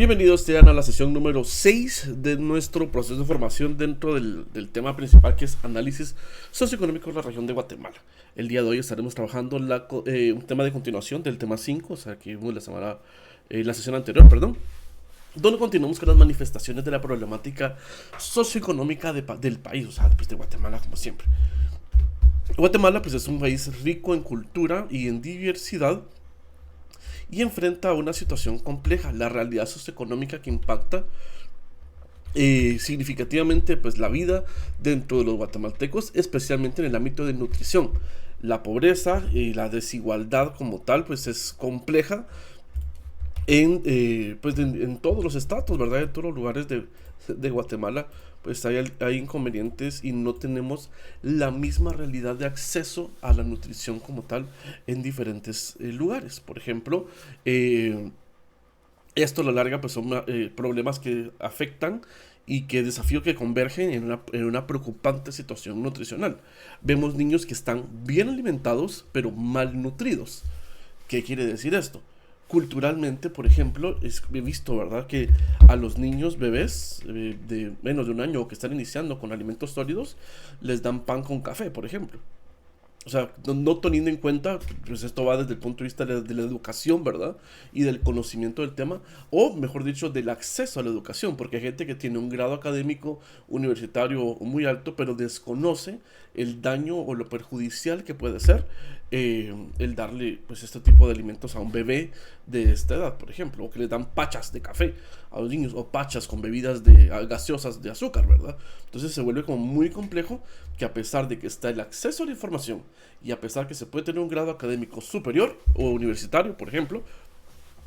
Bienvenidos sean a la sesión número 6 de nuestro proceso de formación dentro del tema principal, que es análisis socioeconómico de la región de Guatemala. El día de hoy estaremos trabajando un tema de continuación del tema 5, o sea, que vimos la sesión anterior, perdón, donde continuamos con las manifestaciones de la problemática socioeconómica del país, o sea, pues de Guatemala como siempre. Guatemala pues es un país rico en cultura y en diversidad, y enfrenta a una situación compleja, la realidad socioeconómica que impacta significativamente pues la vida dentro de los guatemaltecos, especialmente en el ámbito de nutrición. La pobreza y la desigualdad como tal pues es compleja en todos los estados, ¿verdad? En todos los lugares de Guatemala, pues hay inconvenientes y no tenemos la misma realidad de acceso a la nutrición como tal en diferentes lugares. Por ejemplo, esto a la larga pues son problemas que afectan y que desafío que convergen en una preocupante situación nutricional. Vemos niños que están bien alimentados pero malnutridos. ¿Qué quiere decir esto? Culturalmente, por ejemplo, he visto, ¿verdad?, que a los niños bebés de menos de un año o que están iniciando con alimentos sólidos, les dan pan con café, por ejemplo. O sea, no teniendo en cuenta, pues esto va desde el punto de vista de la educación, ¿verdad? Y del conocimiento del tema, o mejor dicho, del acceso a la educación, porque hay gente que tiene un grado académico universitario muy alto, pero desconoce el daño o lo perjudicial que puede ser el darle pues este tipo de alimentos a un bebé de esta edad, por ejemplo, o que le dan pachas de café a los niños, o pachas con bebidas gaseosas de azúcar, ¿verdad? Entonces se vuelve como muy complejo que, a pesar de que está el acceso a la información y a pesar que se puede tener un grado académico superior o universitario, por ejemplo,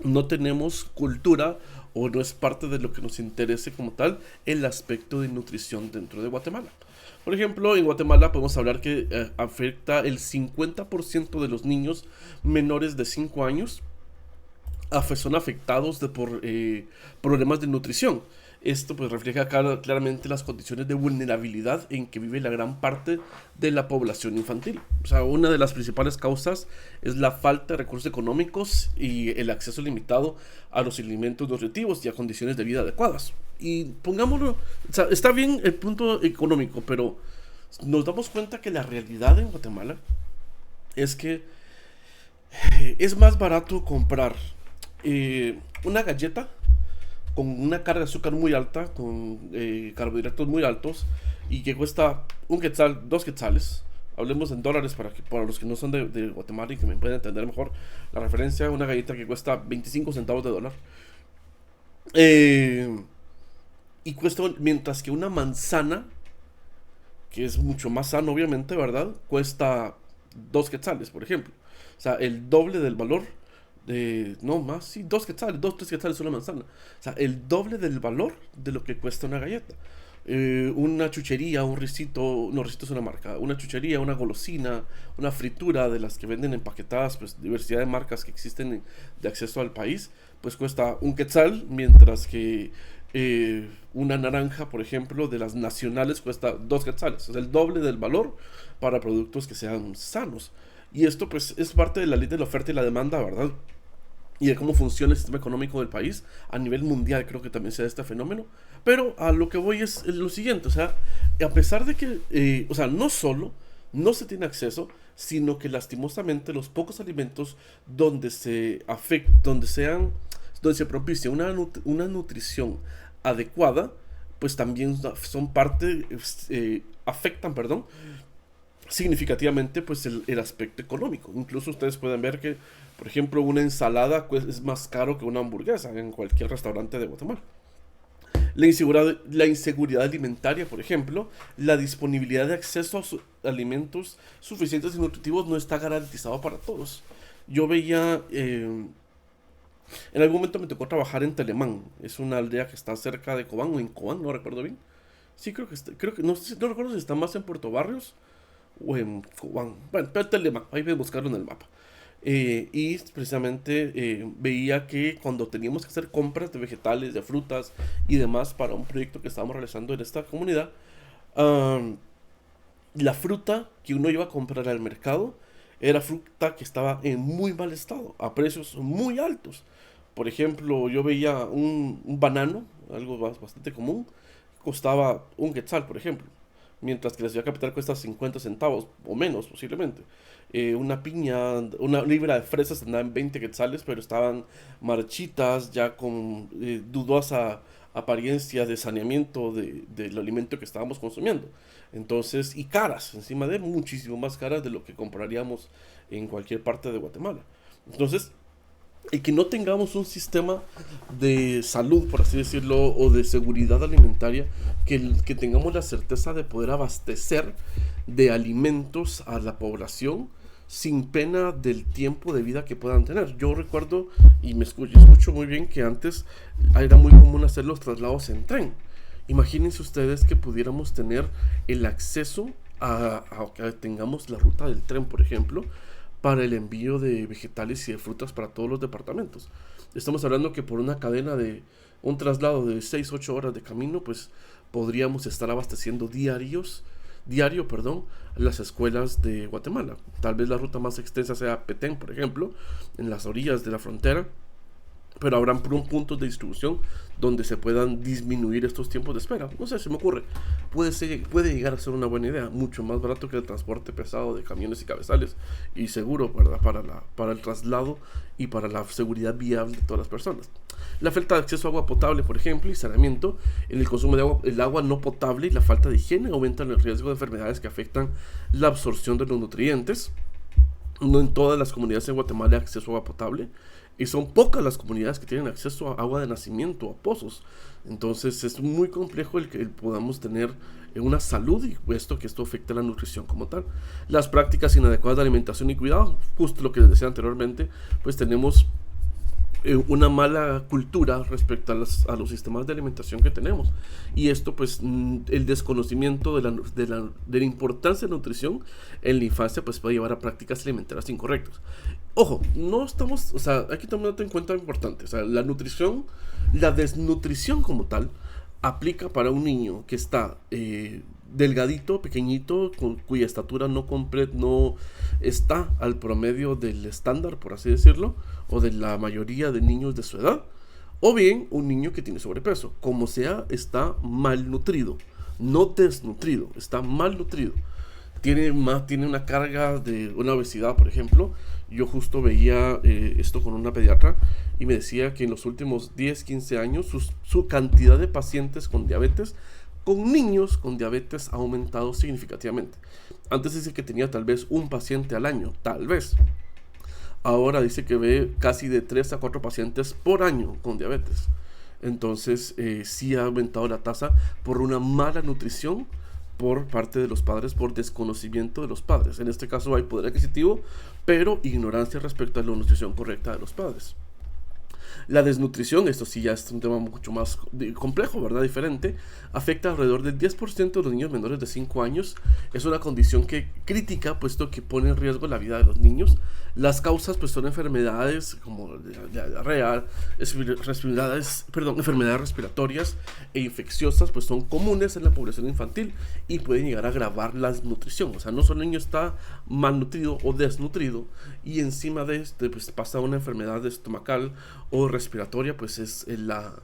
no tenemos cultura o no es parte de lo que nos interese como tal el aspecto de nutrición dentro de Guatemala. Por ejemplo, en Guatemala podemos hablar que afecta el 50% de los niños menores de 5 años son afectados por problemas de nutrición. Esto pues refleja claramente las condiciones de vulnerabilidad en que vive la gran parte de la población infantil. O sea, una de las principales causas es la falta de recursos económicos y el acceso limitado a los alimentos nutritivos y a condiciones de vida adecuadas. Y pongámoslo, o sea, está bien el punto económico, pero nos damos cuenta que la realidad en Guatemala es que es más barato comprar una galleta con una carga de azúcar muy alta, con carbohidratos muy altos, y que cuesta un quetzal, dos quetzales. Hablemos en dólares para los que no son de Guatemala y que me puedan entender mejor la referencia. Una galleta que cuesta 25 centavos de dólar. Eh, y cuesta, mientras que una manzana, que es mucho más sano obviamente, ¿verdad?, cuesta dos quetzales, por ejemplo. O sea, el doble del valor no más, sí, dos quetzales, dos, tres quetzales una manzana. O sea, el doble del valor de lo que cuesta una galleta. Una chuchería, un risito, no, risito es una marca, una chuchería, una golosina, una fritura de las que venden empaquetadas, pues diversidad de marcas que existen de acceso al país, pues cuesta un quetzal, mientras que una naranja, por ejemplo, de las nacionales cuesta dos quetzales, o sea, el doble del valor para productos que sean sanos. Y esto pues es parte de la ley de la oferta y la demanda, ¿verdad? Y de cómo funciona el sistema económico del país a nivel mundial. Creo que también se da este fenómeno, pero a lo que voy es lo siguiente, o sea, a pesar de que o sea, no solo no se tiene acceso, sino que lastimosamente los pocos alimentos donde se afecta, donde se propicia una nutrición adecuada, pues también son parte, afectan, perdón, significativamente pues el aspecto económico. Incluso ustedes pueden ver que, por ejemplo, una ensalada pues, es más caro que una hamburguesa en cualquier restaurante de Guatemala. La inseguridad alimentaria, por ejemplo, la disponibilidad de acceso a alimentos suficientes y nutritivos no está garantizado para todos. Yo veía, en algún momento me tocó trabajar en Telemán, es una aldea que está cerca de Cobán o en Cobán, no recuerdo bien. Sí, creo que no, no recuerdo si está más en Puerto Barrios o en Cobán. Bueno, pero Telemán, ahí voy a buscarlo en el mapa. Y precisamente veía que cuando teníamos que hacer compras de vegetales, de frutas y demás para un proyecto que estábamos realizando en esta comunidad, um, la fruta que uno iba a comprar al mercado era fruta que estaba en muy mal estado, a precios muy altos. Por ejemplo, yo veía un banano, algo bastante común, costaba un quetzal, por ejemplo, mientras que la ciudad capital cuesta 50 centavos o menos, posiblemente. Una piña, una libra de fresas andaba en 20 quetzales, pero estaban marchitas, ya con dudosa apariencia de saneamiento del alimento que estábamos consumiendo. Entonces, y caras, encima de muchísimo más caras de lo que compraríamos en cualquier parte de Guatemala. Entonces, y que no tengamos un sistema de salud, por así decirlo, o de seguridad alimentaria, que tengamos la certeza de poder abastecer de alimentos a la población sin pena del tiempo de vida que puedan tener. Yo recuerdo, y escucho muy bien, que antes era muy común hacer los traslados en tren. Imagínense ustedes que pudiéramos tener el acceso a que tengamos la ruta del tren, por ejemplo, para el envío de vegetales y de frutas para todos los departamentos. Estamos hablando que por una cadena de un traslado de 6-8 horas de camino, pues podríamos estar abasteciendo diario, las escuelas de Guatemala. Tal vez la ruta más extensa sea Petén, por ejemplo, en las orillas de la frontera, pero habrán puntos de distribución donde se puedan disminuir estos tiempos de espera. No sé, se me ocurre. Puede llegar a ser una buena idea, mucho más barato que el transporte pesado de camiones y cabezales, y seguro, ¿verdad? Para el traslado y para la seguridad viable de todas las personas. La falta de acceso a agua potable, por ejemplo, y saneamiento, en el consumo de agua, el agua no potable y la falta de higiene aumentan el riesgo de enfermedades que afectan la absorción de los nutrientes. No en todas las comunidades en Guatemala hay acceso a agua potable, y son pocas las comunidades que tienen acceso a agua de nacimiento, a pozos. Entonces es muy complejo el que podamos tener una salud y que esto afecte a la nutrición como tal. Las prácticas inadecuadas de alimentación y cuidado, justo lo que les decía anteriormente, pues tenemos una mala cultura respecto a los sistemas de alimentación que tenemos. Y esto, pues, el desconocimiento de la importancia de la nutrición en la infancia, pues puede llevar a prácticas alimentarias incorrectas. Ojo, no estamos, o sea, hay que tomar en cuenta algo importante. O sea, la desnutrición como tal, aplica para un niño que está delgadito, pequeñito, cuya estatura no está al promedio del estándar, por así decirlo, o de la mayoría de niños de su edad, o bien un niño que tiene sobrepeso. Como sea, está malnutrido, no desnutrido, está malnutrido. Tiene una carga de una obesidad, por ejemplo. Yo justo veía esto con una pediatra y me decía que en los últimos 10-15 años su cantidad de pacientes con diabetes, con niños con diabetes, ha aumentado significativamente. Antes dice que tenía tal vez un paciente al año, tal vez. Ahora dice que ve casi de 3 a 4 pacientes por año con diabetes. Entonces sí ha aumentado la tasa por una mala nutrición por parte de los padres, por desconocimiento de los padres. En este caso hay poder adquisitivo, pero ignorancia respecto a la nutrición correcta de los padres. La desnutrición, esto sí ya es un tema mucho más complejo, ¿verdad? Diferente, afecta alrededor del 10% de los niños menores de 5 años. Es una condición crítica, puesto que pone en riesgo la vida de los niños. Las causas, pues, son enfermedades como diarrea, enfermedades respiratorias e infecciosas, pues son comunes en la población infantil y pueden llegar a agravar la desnutrición. O sea, no solo el niño está malnutrido o desnutrido, y encima de este, pues, pasa una enfermedad estomacal o respiratoria, pues es la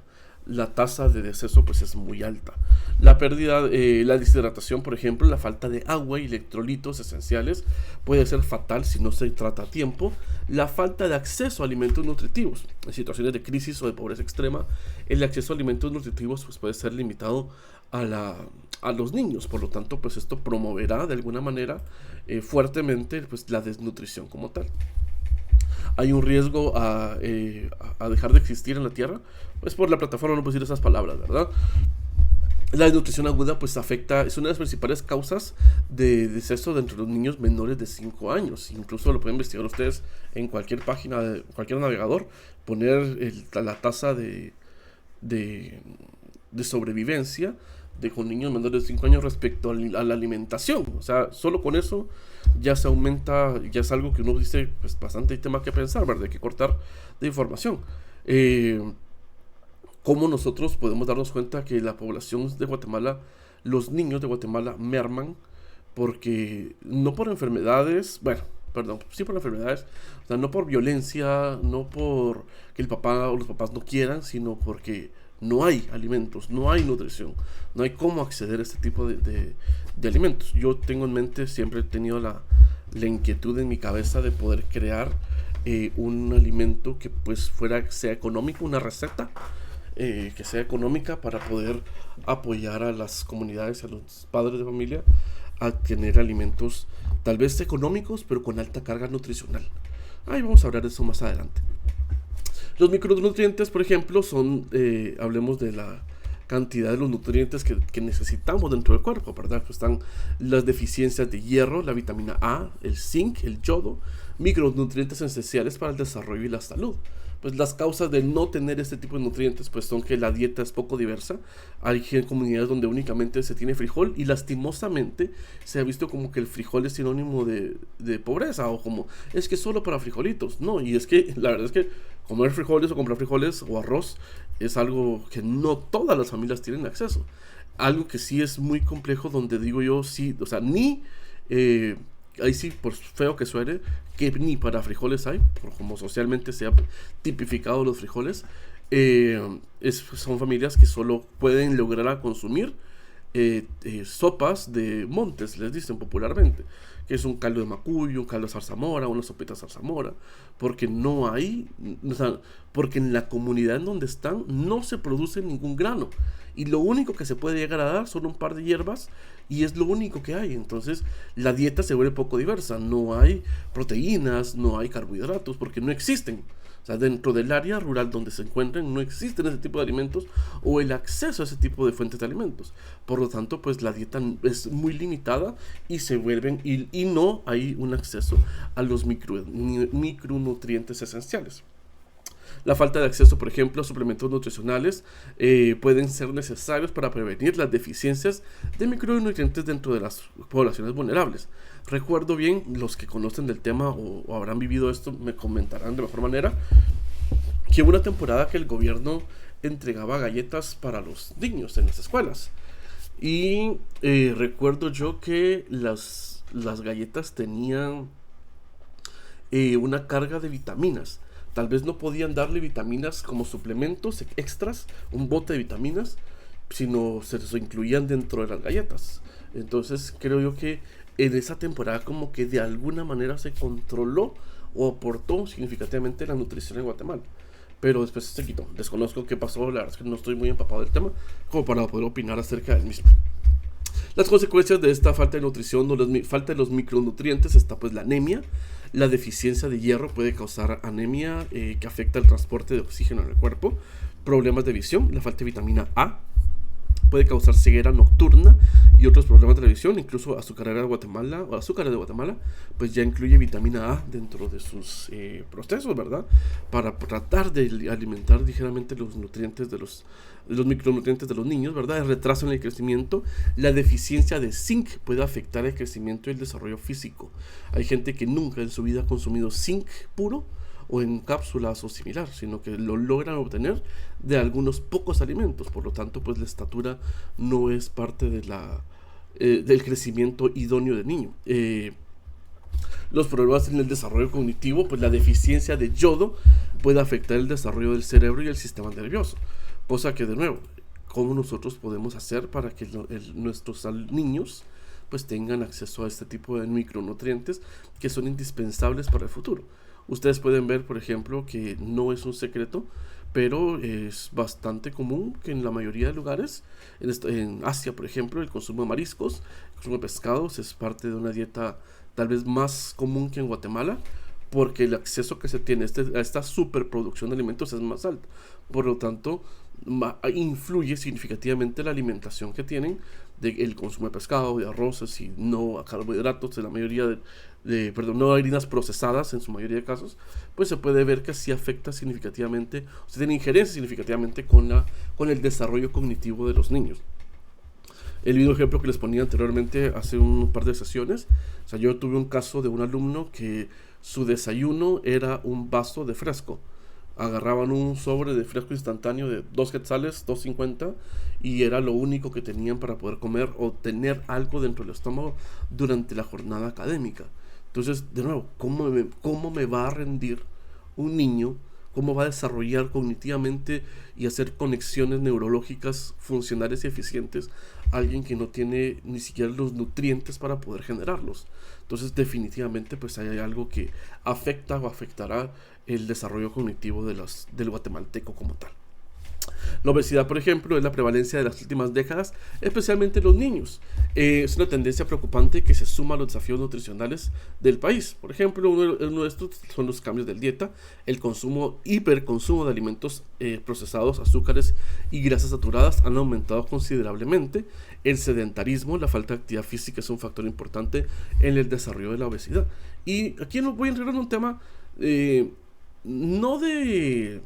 tasa de deceso, pues, es muy alta. La pérdida, la deshidratación, por ejemplo, la falta de agua y electrolitos esenciales puede ser fatal si no se trata a tiempo. La falta de acceso a alimentos nutritivos. En situaciones de crisis o de pobreza extrema, el acceso a alimentos nutritivos, pues, puede ser limitado a los niños. Por lo tanto, pues esto promoverá de alguna manera fuertemente, pues, la desnutrición como tal. Hay un riesgo a dejar de existir en la Tierra, pues por la plataforma no puedo decir esas palabras, ¿verdad? La desnutrición aguda, pues, es una de las principales causas de deceso entre los niños menores de 5 años. Incluso lo pueden investigar ustedes en cualquier página de cualquier navegador, poner la tasa de sobrevivencia con niños menores de 5 años respecto a la alimentación. O sea, solo con eso ya se aumenta, ya es algo que uno dice, pues, bastante tema que pensar, ¿verdad? Hay que cortar de información. ¿Cómo nosotros podemos darnos cuenta que la población de Guatemala, los niños de Guatemala merman? Porque no por enfermedades, bueno, perdón, sí por enfermedades, o sea, no por violencia, no por que el papá o los papás no quieran, sino porque no hay alimentos, no hay nutrición, no hay cómo acceder a este tipo de alimentos. Yo tengo en mente, siempre he tenido la inquietud en mi cabeza de poder crear un alimento que pues sea económico, una receta que sea económica para poder apoyar a las comunidades, a los padres de familia a tener alimentos tal vez económicos pero con alta carga nutricional. Ahí vamos a hablar de eso más adelante. Los micronutrientes, por ejemplo, son, hablemos de la cantidad de los nutrientes que necesitamos dentro del cuerpo, ¿verdad? Pues están las deficiencias de hierro, la vitamina A, el zinc, el yodo, micronutrientes esenciales para el desarrollo y la salud. Pues las causas de no tener este tipo de nutrientes pues son que la dieta es poco diversa. Hay comunidades donde únicamente se tiene frijol y lastimosamente se ha visto como que el frijol es sinónimo de pobreza, o como es que solo para frijolitos. No, y es que la verdad es que comer frijoles o comprar frijoles o arroz es algo que no todas las familias tienen acceso. Algo que sí es muy complejo, donde digo yo, sí, o sea, ahí sí, por feo que suene, que ni para frijoles hay, por como socialmente se ha tipificado los frijoles, son familias que solo pueden lograr consumir sopas de montes, les dicen popularmente, que es un caldo de macuyo, un caldo de zarzamora, una sopita de zarzamora, porque no hay, o sea, porque en la comunidad en donde están no se produce ningún grano, y lo único que se puede llegar a dar son un par de hierbas, y es lo único que hay. Entonces la dieta se vuelve poco diversa, no hay proteínas, no hay carbohidratos, porque no existen. O sea, dentro del área rural donde se encuentran no existen ese tipo de alimentos o el acceso a ese tipo de fuentes de alimentos. Por lo tanto, pues la dieta es muy limitada y se vuelven y no hay un acceso a los micronutrientes esenciales. La falta de acceso, por ejemplo, a suplementos nutricionales pueden ser necesarios para prevenir las deficiencias de micronutrientes dentro de las poblaciones vulnerables. Recuerdo bien, los que conocen del tema o habrán vivido esto me comentarán de mejor manera, que hubo una temporada que el gobierno entregaba galletas para los niños en las escuelas. Y recuerdo yo que las galletas tenían una carga de vitaminas. Tal vez no podían darle vitaminas como suplementos extras, un bote de vitaminas, sino se los incluían dentro de las galletas. Entonces creo yo que en esa temporada como que de alguna manera se controló o aportó significativamente la nutrición en Guatemala. Pero después se quitó. Desconozco qué pasó, la verdad es que no estoy muy empapado del tema como para poder opinar acerca del mismo. Las consecuencias de esta falta de nutrición o falta de los micronutrientes está pues la anemia. La deficiencia de hierro puede causar anemia que afecta el transporte de oxígeno en el cuerpo. Problemas de visión, la falta de vitamina A puede causar ceguera nocturna y otros problemas de la visión. Incluso Azúcar de Guatemala pues ya incluye vitamina A dentro de sus procesos, ¿verdad? Para tratar de alimentar ligeramente los nutrientes de los micronutrientes de los niños, ¿verdad? El retraso en el crecimiento. La deficiencia de zinc puede afectar el crecimiento y el desarrollo físico. Hay gente que nunca en su vida ha consumido zinc puro o en cápsulas o similar, sino que lo logran obtener de algunos pocos alimentos. Por lo tanto, pues la estatura no es parte de del crecimiento idóneo del niño. Los problemas en el desarrollo cognitivo, pues la deficiencia de yodo puede afectar el desarrollo del cerebro y el sistema nervioso. Cosa que, de nuevo, ¿cómo nosotros podemos hacer para que nuestros niños pues tengan acceso a este tipo de micronutrientes que son indispensables para el futuro? Ustedes pueden ver, por ejemplo, que no es un secreto, pero es bastante común que en la mayoría de lugares, en Asia, por ejemplo, el consumo de mariscos, el consumo de pescados es parte de una dieta tal vez más común que en Guatemala, porque el acceso que se tiene a esta superproducción de alimentos es más alto. Por lo tanto, influye significativamente la alimentación que tienen del consumo de pescado, de arroces y no a carbohidratos, de la mayoría no harinas procesadas en su mayoría de casos, pues se puede ver que sí afecta significativamente, o sea, tiene injerencia significativamente con el desarrollo cognitivo de los niños. El mismo ejemplo que les ponía anteriormente hace un par de sesiones, o sea, yo tuve un caso de un alumno que su desayuno era un vaso de fresco. Agarraban un sobre de fresco instantáneo de 2 quetzales, 2.50, y era lo único que tenían para poder comer o tener algo dentro del estómago durante la jornada académica. Entonces, de nuevo, cómo me va a rendir un niño? ¿Cómo va a desarrollar cognitivamente y hacer conexiones neurológicas funcionales y eficientes alguien que no tiene ni siquiera los nutrientes para poder generarlos? Entonces, definitivamente, pues hay algo que afecta o afectará el desarrollo cognitivo del guatemalteco como tal. La obesidad, por ejemplo, es la prevalencia de las últimas décadas, especialmente en los niños. Es una tendencia preocupante que se suma a los desafíos nutricionales del país. Por ejemplo, uno de estos son los cambios de dieta, el hiperconsumo de alimentos procesados, azúcares y grasas saturadas han aumentado considerablemente. El sedentarismo, la falta de actividad física es un factor importante en el desarrollo de la obesidad. Y aquí voy a entrar en un tema no de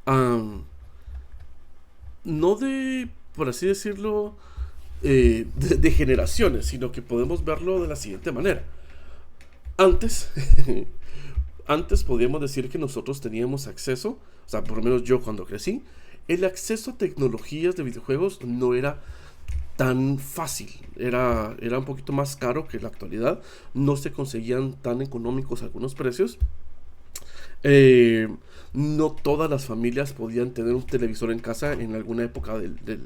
um, no de, por así decirlo, de generaciones, sino que podemos verlo de la siguiente manera. Antes, antes podríamos decir que nosotros teníamos acceso, o sea, por lo menos yo cuando crecí, el acceso a tecnologías de videojuegos no era tan fácil, era un poquito más caro que la actualidad, no se conseguían tan económicos algunos precios. Eh, no todas las familias podían tener un televisor en casa en alguna época de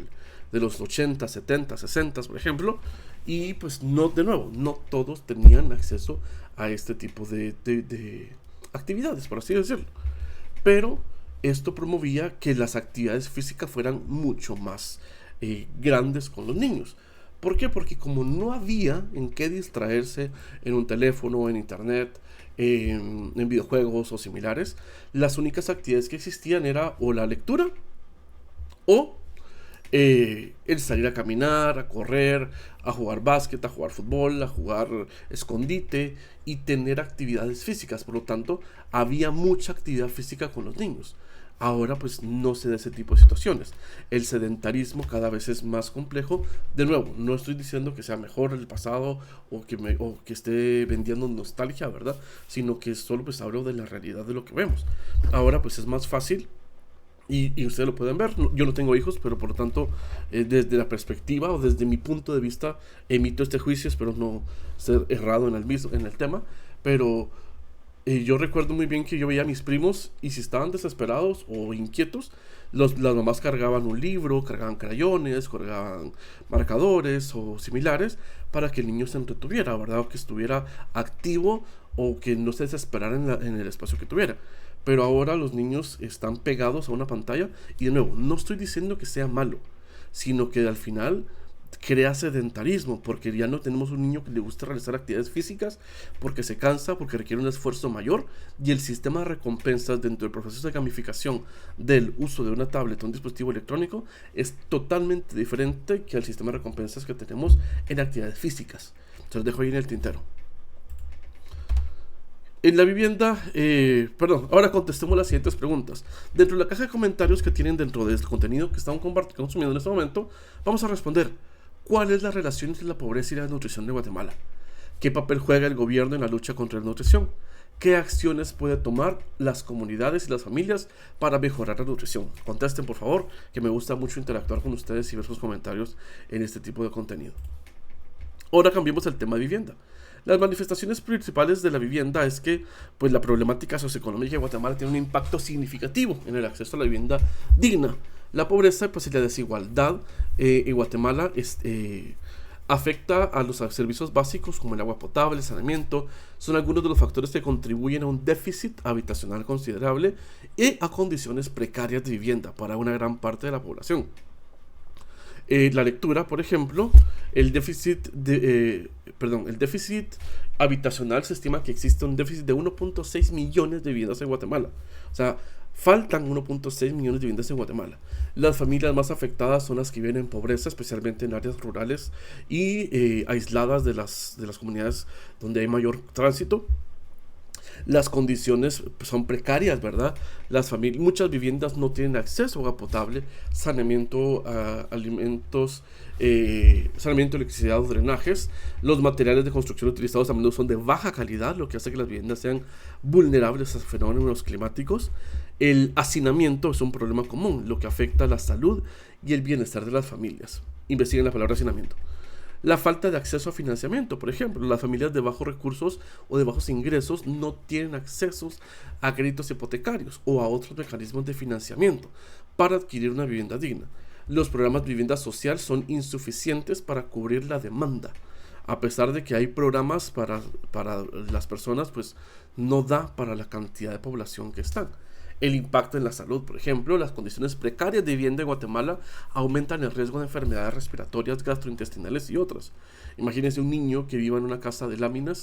los 80, 70, 60, por ejemplo. Y pues no, de nuevo, no todos tenían acceso a este tipo de actividades, por así decirlo. Pero esto promovía que las actividades físicas fueran mucho más grandes con los niños. ¿Por qué? Porque como no había en qué distraerse en un teléfono, en internet, en videojuegos o similares, las únicas actividades que existían era o la lectura o el salir a caminar, a correr, a jugar básquet, a jugar fútbol, a jugar escondite y tener actividades físicas. Por lo tanto, había mucha actividad física con los niños. Ahora pues no se da ese tipo de situaciones. El sedentarismo cada vez es más complejo. De nuevo, no estoy diciendo que sea mejor el pasado o que esté vendiendo nostalgia, ¿verdad? Sino que solo pues hablo de la realidad de lo que vemos. Ahora pues es más fácil y ustedes lo pueden ver. Yo no tengo hijos, pero por lo tanto, desde la perspectiva o desde mi punto de vista, emito este juicio. Espero no ser errado en el tema, pero yo recuerdo muy bien que yo veía a mis primos y si estaban desesperados o inquietos, las mamás cargaban un libro, cargaban crayones, cargaban marcadores o similares para que el niño se entretuviera, ¿verdad? O que estuviera activo o que no se desesperara en el espacio que tuviera. Pero ahora los niños están pegados a una pantalla y de nuevo, no estoy diciendo que sea malo, sino que al final crea sedentarismo, porque ya no tenemos un niño que le gusta realizar actividades físicas, porque se cansa, porque requiere un esfuerzo mayor, y el sistema de recompensas dentro del proceso de gamificación del uso de una tablet o un dispositivo electrónico es totalmente diferente que el sistema de recompensas que tenemos en actividades físicas. Se los dejo ahí en el tintero. En la vivienda, ahora contestemos las siguientes preguntas. Dentro de la caja de comentarios que tienen dentro de este contenido que estamos consumiendo en este momento, vamos a responder: ¿cuál es la relación entre la pobreza y la desnutrición de Guatemala? ¿Qué papel juega el gobierno en la lucha contra la desnutrición? ¿Qué acciones puede tomar las comunidades y las familias para mejorar la nutrición? Contesten, por favor, que me gusta mucho interactuar con ustedes y ver sus comentarios en este tipo de contenido. Ahora cambiemos el tema de vivienda. Las manifestaciones principales de la vivienda es que pues, la problemática socioeconómica de Guatemala tiene un impacto significativo en el acceso a la vivienda digna. La pobreza pues, y la desigualdad en Guatemala afecta a los servicios básicos como el agua potable, el saneamiento. Son algunos de los factores que contribuyen a un déficit habitacional considerable y a condiciones precarias de vivienda para una gran parte de la población. La lectura, por ejemplo, el déficit habitacional, se estima que existe un déficit de 1.6 millones de viviendas en Guatemala. O sea, faltan 1.6 millones de viviendas en Guatemala. Las familias más afectadas son las que viven en pobreza, especialmente en áreas rurales y aisladas de las comunidades donde hay mayor tránsito. Las condiciones son precarias, ¿verdad? Muchas viviendas no tienen acceso a agua potable, saneamiento, alimentos, saneamiento, electricidad o drenajes. Los materiales de construcción utilizados a menudo son de baja calidad, lo que hace que las viviendas sean vulnerables a fenómenos climáticos. El hacinamiento es un problema común, lo que afecta a la salud y el bienestar de las familias. Investiguen la palabra hacinamiento. La falta de acceso a financiamiento, por ejemplo, las familias de bajos recursos o de bajos ingresos no tienen accesos a créditos hipotecarios o a otros mecanismos de financiamiento para adquirir una vivienda digna. Los programas de vivienda social son insuficientes para cubrir la demanda. A pesar de que hay programas para las personas, pues no da para la cantidad de población que están. El impacto en la salud, por ejemplo, las condiciones precarias de vivienda en Guatemala aumentan el riesgo de enfermedades respiratorias, gastrointestinales y otras. Imagínense un niño que viva en una casa de lámina,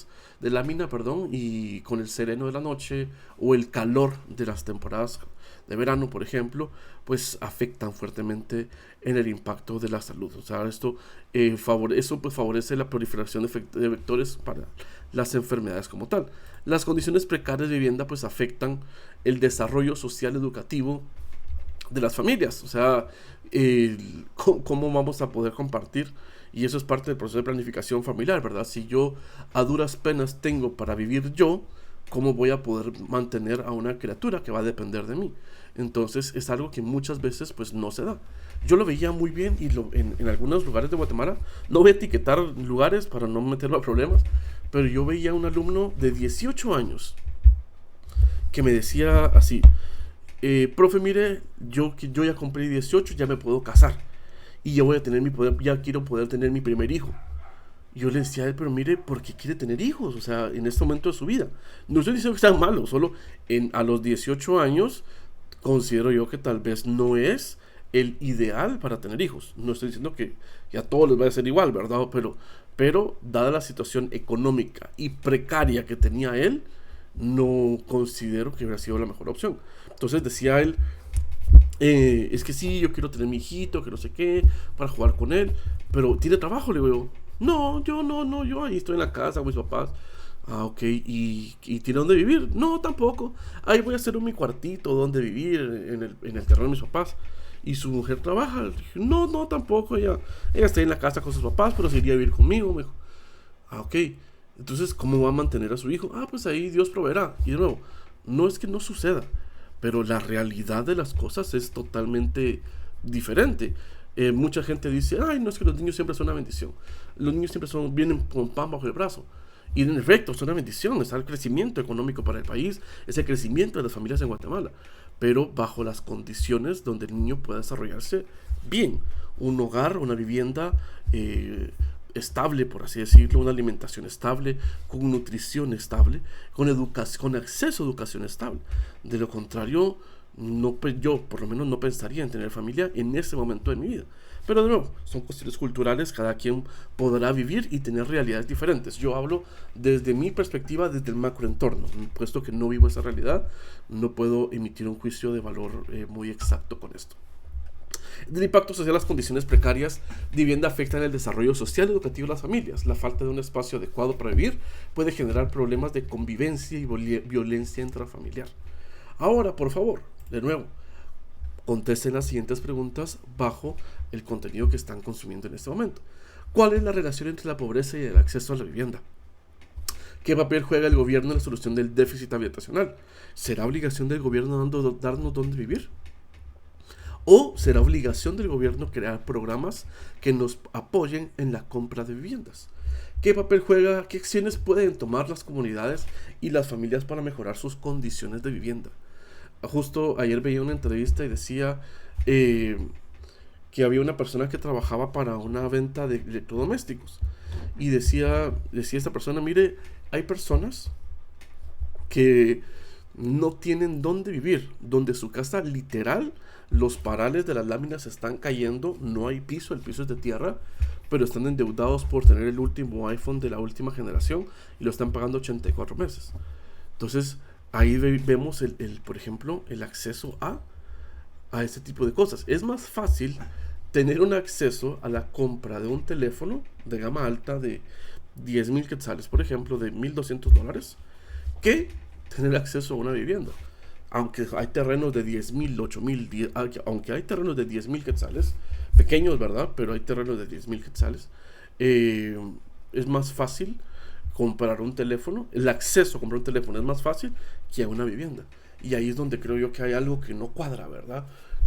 y con el sereno de la noche o el calor de las temporadas de verano, por ejemplo, pues afectan fuertemente en el impacto de la salud. O sea, eso pues favorece la proliferación de vectores para las enfermedades como tal. Las condiciones precarias de vivienda pues afectan el desarrollo social educativo de las familias. O sea, cómo vamos a poder compartir, y eso es parte del proceso de planificación familiar, ¿verdad? Si yo a duras penas tengo para vivir yo, ¿cómo voy a poder mantener a una criatura que va a depender de mí? Entonces es algo que muchas veces pues no se da. Yo lo veía muy bien y en algunos lugares de Guatemala, no voy a etiquetar lugares para no meterlo a problemas, pero yo veía un alumno de 18 años que me decía así: profe, mire, yo ya cumplí 18, ya me puedo casar y ya quiero poder tener mi primer hijo. Y yo le decía a él, pero mire, ¿por qué quiere tener hijos? O sea, en este momento de su vida. No estoy diciendo que sean malos, solo a los 18 años considero yo que tal vez no es el ideal para tener hijos. No estoy diciendo que a todos les va a ser igual, ¿verdad? Pero dada la situación económica y precaria que tenía él, no considero que hubiera sido la mejor opción. Entonces decía él, es que sí, yo quiero tener mi hijito, que no sé qué, para jugar con él, pero ¿tiene trabajo? Le digo, no, yo ahí estoy en la casa con mis papás. Ah, ok, ¿y tiene dónde vivir? No, tampoco. Ahí voy a hacer mi cuartito donde vivir, en el terreno de mis papás. ¿Y su mujer trabaja? Dije, no, tampoco. Ella está en la casa con sus papás, pero se iría a vivir conmigo. Me dijo, ah, ok. Entonces, ¿cómo va a mantener a su hijo? Ah, pues ahí Dios proveerá. Y de nuevo, no es que no suceda, pero la realidad de las cosas es totalmente diferente. Mucha gente dice, ay, no, es que los niños siempre son una bendición. Los niños siempre vienen con pan bajo el brazo. Y en efecto, es una bendición, es el crecimiento económico para el país, es el crecimiento de las familias en Guatemala, pero bajo las condiciones donde el niño pueda desarrollarse bien. Un hogar, una vivienda estable, por así decirlo, una alimentación estable, con nutrición estable, con acceso a educación estable. De lo contrario, yo por lo menos no pensaría en tener familia en ese momento de mi vida. Pero de nuevo, son cuestiones culturales, cada quien podrá vivir y tener realidades diferentes. Yo hablo desde mi perspectiva, desde el macroentorno, puesto que no vivo esa realidad, no puedo emitir un juicio de valor muy exacto con esto. Del impacto social, las condiciones precarias de vivienda afectan el desarrollo social y educativo de las familias. La falta de un espacio adecuado para vivir puede generar problemas de convivencia y violencia intrafamiliar. Ahora, por favor, de nuevo, contesten las siguientes preguntas bajo el contenido que están consumiendo en este momento. ¿Cuál es la relación entre la pobreza y el acceso a la vivienda? ¿Qué papel juega el gobierno en la solución del déficit habitacional? ¿Será obligación del gobierno darnos dónde vivir? ¿O será obligación del gobierno crear programas que nos apoyen en la compra de viviendas? ¿Qué papel juega, qué acciones pueden tomar las comunidades y las familias para mejorar sus condiciones de vivienda? Justo ayer veía una entrevista y decía que había una persona que trabajaba para una venta de electrodomésticos. Y decía esta persona, mire, hay personas que no tienen dónde vivir, donde su casa literal, los parales de las láminas se están cayendo, no hay piso, el piso es de tierra, pero están endeudados por tener el último iPhone de la última generación y lo están pagando 84 meses. Entonces, ahí vemos, por ejemplo, el acceso a este tipo de cosas. Es más fácil tener un acceso a la compra de un teléfono de gama alta de 10,000 quetzales, por ejemplo, de $1,200, que tener acceso a una vivienda. Aunque hay terrenos de 10,000, 8,000, aunque hay terrenos de 10,000 quetzales, pequeños, ¿verdad? Pero hay terrenos de 10,000 quetzales. Es más fácil comprar un teléfono, el acceso a comprar un teléfono es más fácil que a una vivienda. Y ahí es donde creo yo que hay algo que no cuadra, ¿verdad?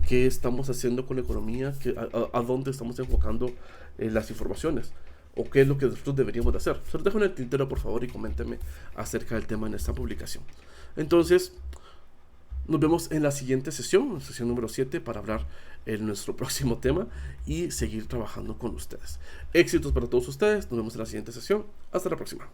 ¿Qué estamos haciendo con la economía? ¿A dónde estamos enfocando las informaciones? o qué es lo que nosotros deberíamos de hacer. Se los dejo en el tintero, por favor, y coméntenme acerca del tema en esta publicación. Entonces, nos vemos en la siguiente sesión número 7, para hablar en nuestro próximo tema y seguir trabajando con ustedes. Éxitos para todos ustedes. Nos vemos en la siguiente sesión. Hasta la próxima.